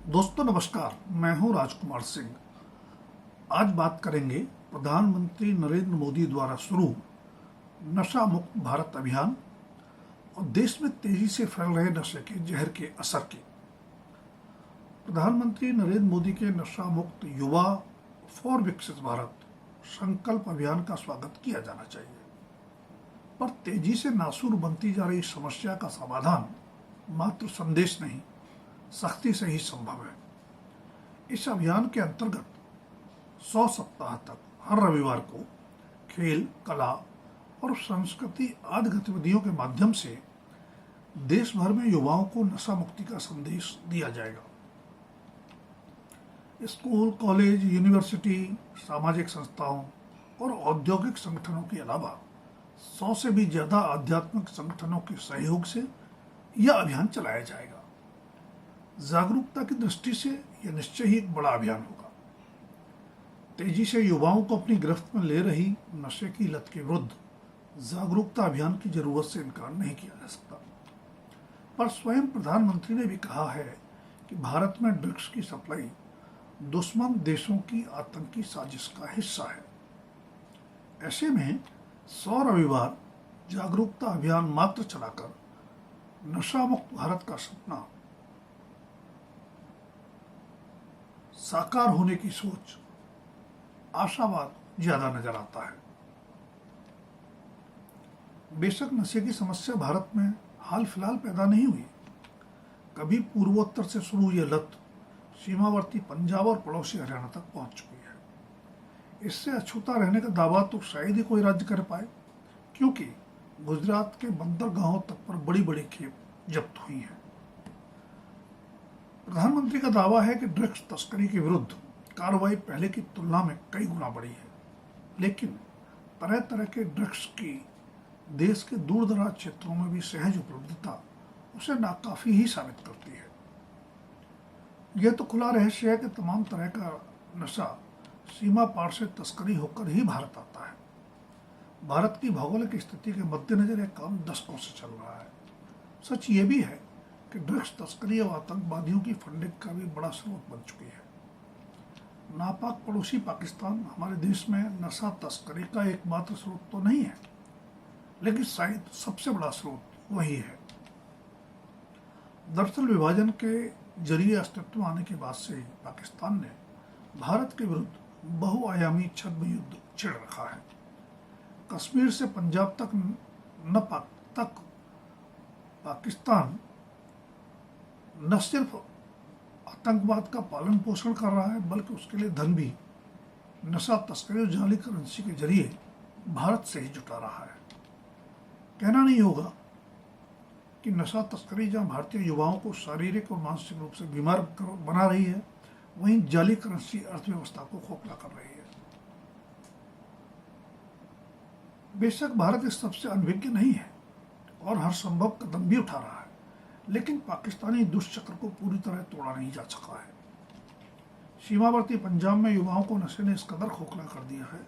दोस्तों नमस्कार, मैं हूं राजकुमार सिंह। आज बात करेंगे प्रधानमंत्री नरेंद्र मोदी द्वारा शुरू नशा मुक्त भारत अभियान और देश में तेजी से फैल रहे नशे के जहर के असर की। प्रधानमंत्री नरेंद्र मोदी के नशा मुक्त युवा फॉर विकसित भारत संकल्प अभियान का स्वागत किया जाना चाहिए, पर तेजी से नासूर बनती जा रही समस्या का समाधान मात्र संदेश नहीं, सख्ती से ही संभव है। इस अभियान के अंतर्गत 100 सप्ताह तक हर रविवार को खेल, कला और संस्कृति आदि गतिविधियों के माध्यम से देश भर में युवाओं को नशा मुक्ति का संदेश दिया जाएगा। स्कूल, कॉलेज, यूनिवर्सिटी, सामाजिक संस्थाओं और औद्योगिक संगठनों के अलावा 100 से भी ज्यादा आध्यात्मिक संगठनों के सहयोग से यह अभियान चलाया जाएगा। जागरूकता की दृष्टि से यह निश्चय ही एक बड़ा अभियान होगा। तेजी से युवाओं को अपनी गिरफ्त में ले रही नशे की लत के विरुद्ध जागरूकता अभियान की जरूरत से इनकार नहीं किया जा सकता, पर स्वयं प्रधानमंत्री ने भी कहा है कि भारत में ड्रग्स की सप्लाई दुश्मन देशों की आतंकी साजिश का हिस्सा है। ऐसे में 100 रविवार जागरूकता अभियान मात्र चलाकर नशा मुक्त भारत का सपना साकार होने की सोच आशावाद ज्यादा नजर आता है। बेशक नशे की समस्या भारत में हाल फिलहाल पैदा नहीं हुई। कभी पूर्वोत्तर से शुरू यह लत सीमावर्ती पंजाब और पड़ोसी हरियाणा तक पहुंच चुकी है। इससे अछूता रहने का दावा तो शायद ही कोई राज्य कर पाए, क्योंकि गुजरात के बंदरगाहों तक पर बड़ी बड़ी खेप जब्त हुई हैं। प्रधानमंत्री का दावा है कि ड्रग्स तस्करी के विरुद्ध कार्रवाई पहले की तुलना में कई गुना बढ़ी है, लेकिन तरह तरह के ड्रग्स की देश के दूर दराज क्षेत्रों में भी सहज उपलब्धता उसे नाकाफी ही साबित करती है। यह तो खुला रहस्य है कि तमाम तरह का नशा सीमा पार से तस्करी होकर ही भारत आता है। भारत की भौगोलिक स्थिति के मद्देनजर यह काम दशकों से चल रहा है। सच ये भी है कि ड्रग्स तस्करी और आतंकवादियों की फंडिंग का भी बड़ा स्रोत बन चुकी है। नापाक पड़ोसी पाकिस्तान हमारे देश में नशा तस्करी का एकमात्र स्रोत तो नहीं है, लेकिन शायद सबसे बड़ा स्रोत वही है। दरअसल विभाजन के जरिए अस्तित्व आने के बाद से पाकिस्तान ने भारत के विरुद्ध बहुआयामी छद्म युद्ध छेड़ रखा है। कश्मीर से पंजाब तक पाकिस्तान न सिर्फ आतंकवाद का पालन पोषण कर रहा है, बल्कि उसके लिए धन भी नशा तस्करी और जाली करेंसी के जरिए भारत से ही जुटा रहा है। कहना नहीं होगा कि नशा तस्करी जहां भारतीय युवाओं को शारीरिक और मानसिक रूप से बीमार बना रही है, वहीं जाली करेंसी अर्थव्यवस्था को खोखला कर रही है। बेशक भारत इस सबसे अनभिज्ञ नहीं है और हर संभव कदम भी उठा रहा है, लेकिन पाकिस्तानी दुष्चक्र को पूरी तरह तोड़ा नहीं जा सका है। सीमावर्ती पंजाब में युवाओं को नशे ने इस कदर खोखला कर दिया है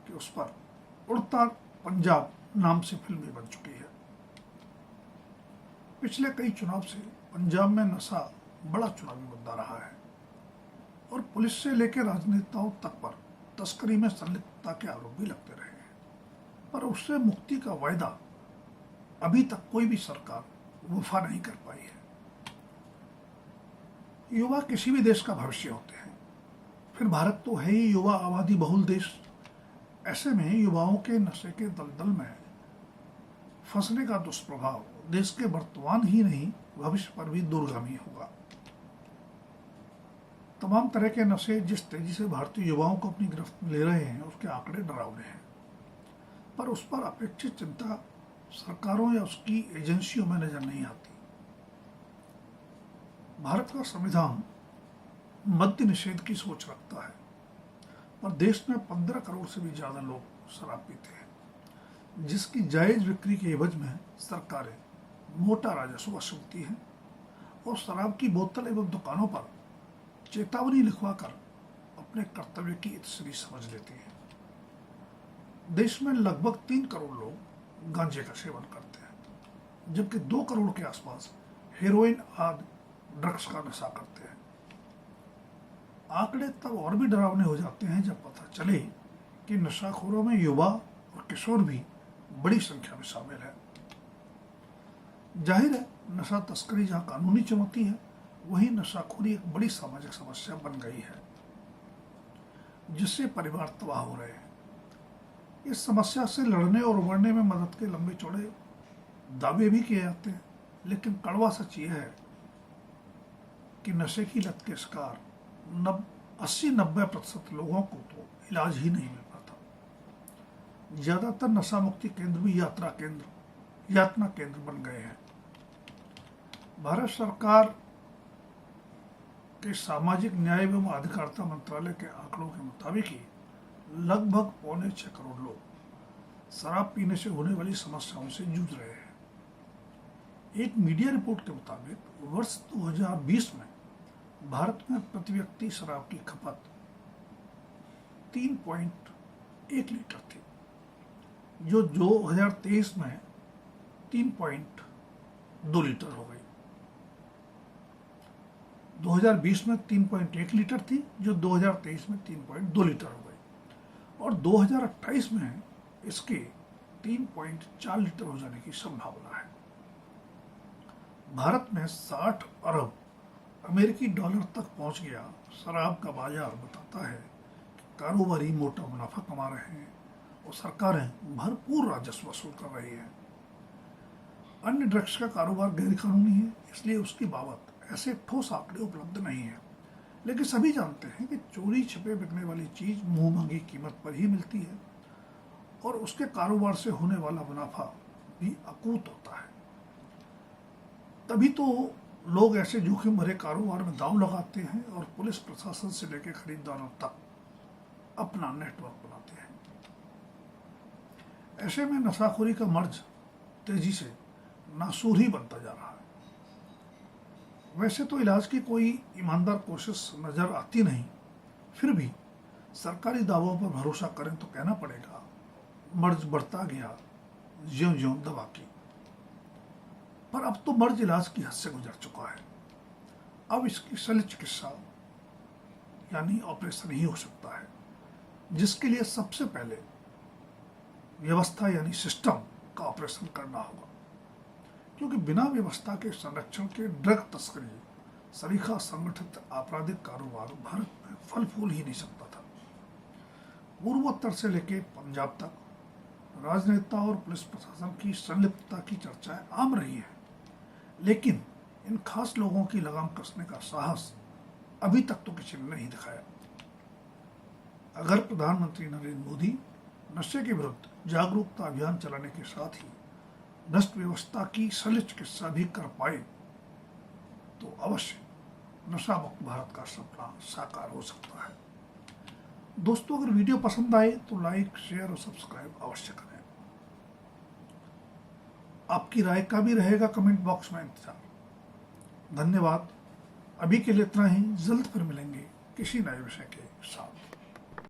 कि उस पर उड़ता पंजाब नाम से फिल्म भी बन चुकी है। पिछले कई चुनाव से पंजाब में नशा बड़ा चुनावी मुद्दा रहा है और पुलिस से लेकर राजनेताओं तक पर तस्करी में संलिप्तता के आरोप भी लगते रहे हैं, पर उससे मुक्ति का वायदा अभी तक कोई भी सरकार वफा नहीं कर पाई है। युवा किसी भी देश का भविष्य होते हैं, फिर भारत तो है ही युवा आबादी बहुल देश। ऐसे में युवाओं के नशे के दलदल में फंसने का दुष्प्रभाव देश के वर्तमान ही नहीं भविष्य पर भी दूरगामी होगा। तमाम तरह के नशे जिस तेजी से भारतीय युवाओं को अपनी गिरफ्त में ले रहे हैं, उसके आंकड़े डरावने हैं, पर उस पर अपेक्षित चिंता सरकारों या उसकी एजेंसियों में नजर नहीं आती। भारत का संविधान मद्य निषेध की सोच रखता है, पर देश में 15 करोड़ से भी ज्यादा लोग शराब पीते हैं, जिसकी जायज बिक्री के एवज में सरकारें मोटा राजस्व वसूलती हैं और शराब की बोतल एवं दुकानों पर चेतावनी लिखवाकर अपने कर्तव्य की इतश्री समझ लेती हैं। देश में लगभग 3 करोड़ लोग गांजे का सेवन करते हैं, जबकि 2 करोड़ के आसपास हेरोइन आदि ड्रग्स का नशा करते हैं। आंकड़े तब और भी डरावने हो जाते हैं जब पता चले कि नशाखोरों में युवा और किशोर भी बड़ी संख्या में शामिल है। जाहिर है, नशा तस्करी जहां कानूनी चुनौती है, वहीं नशाखोरी एक बड़ी सामाजिक समस्या बन गई है जिससे परिवार तबाह हो रहे हैं। इस समस्या से लड़ने और उबरने में मदद के लंबे चौड़े दावे भी किए जाते हैं, लेकिन कड़वा सच यह है कि नशे की लत के शिकार 80-90% लोगों को तो इलाज ही नहीं मिल पाता। ज्यादातर नशा मुक्ति केंद्र भी यातना केंद्र बन गए हैं। भारत सरकार के सामाजिक न्याय एवं अधिकारिता मंत्रालय के आंकड़ों के मुताबिक ही लगभग 6.25 करोड़ लोग शराब पीने से होने वाली समस्याओं से जूझ रहे हैं। एक मीडिया रिपोर्ट के मुताबिक वर्ष 2020 में भारत में प्रति व्यक्ति शराब की खपत 3.1 लीटर थी, जो 2023 में 3.2 लीटर हो गई। 2020 में 3.1 लीटर थी, जो 2023 में 3.2 लीटर हो गई, और 2028 में इसके 3.4 लीटर हो जाने की संभावना है। भारत में 60 अरब अमेरिकी डॉलर तक पहुंच गया शराब का बाजार बताता है कि कारोबारी मोटा मुनाफा कमा रहे हैं और सरकारें भरपूर राजस्व वसूल कर रही हैं। अन्य ड्रग्स का कारोबार गैर कानूनी है, इसलिए उसकी बाबत ऐसे ठोस आंकड़े उपलब्ध नहीं है, लेकिन सभी जानते हैं कि चोरी छिपे बिकने वाली चीज मुंह मांगी कीमत पर ही मिलती है और उसके कारोबार से होने वाला मुनाफा भी अकूत होता है। तभी तो लोग ऐसे जोखिम भरे कारोबार में दांव लगाते हैं और पुलिस प्रशासन से लेकर खरीदारों तक अपना नेटवर्क बनाते हैं। ऐसे में नशाखोरी का मर्ज तेजी से नासूर ही बनता जा रहा है। वैसे तो इलाज की कोई ईमानदार कोशिश नजर आती नहीं, फिर भी सरकारी दावों पर भरोसा करें तो कहना पड़ेगा मर्ज बढ़ता गया ज्यों-ज्यों दवा की। पर अब तो मर्ज इलाज की हद से गुजर चुका है। अब इसकी शल्य चिकित्सा यानी ऑपरेशन ही हो सकता है, जिसके लिए सबसे पहले व्यवस्था यानी सिस्टम का ऑपरेशन करना होगा, क्योंकि बिना व्यवस्था के संरक्षण के ड्रग तस्करी सरीखा संगठित आपराधिक कारोबार भारत में फल फूल ही नहीं सकता था। पूर्वोत्तर से लेकर पंजाब तक राजनेता और पुलिस प्रशासन की संलिप्तता की चर्चाएं आम रही है, लेकिन इन खास लोगों की लगाम कसने का साहस अभी तक तो किसी ने नहीं दिखाया। अगर प्रधानमंत्री नरेंद्र मोदी नशे के विरुद्ध जागरूकता अभियान चलाने के साथ ही भ्रष्ट व्यवस्था की शल्य चिकित्सा भी कर पाए तो अवश्य नशा मुक्त भारत का सपना साकार हो सकता है। दोस्तों, अगर वीडियो पसंद आए तो लाइक, शेयर और सब्सक्राइब अवश्य करें। आपकी राय का भी रहेगा कमेंट बॉक्स में इंतजार। धन्यवाद। अभी के लिए इतना ही। जल्द फिर मिलेंगे किसी नए विषय के साथ।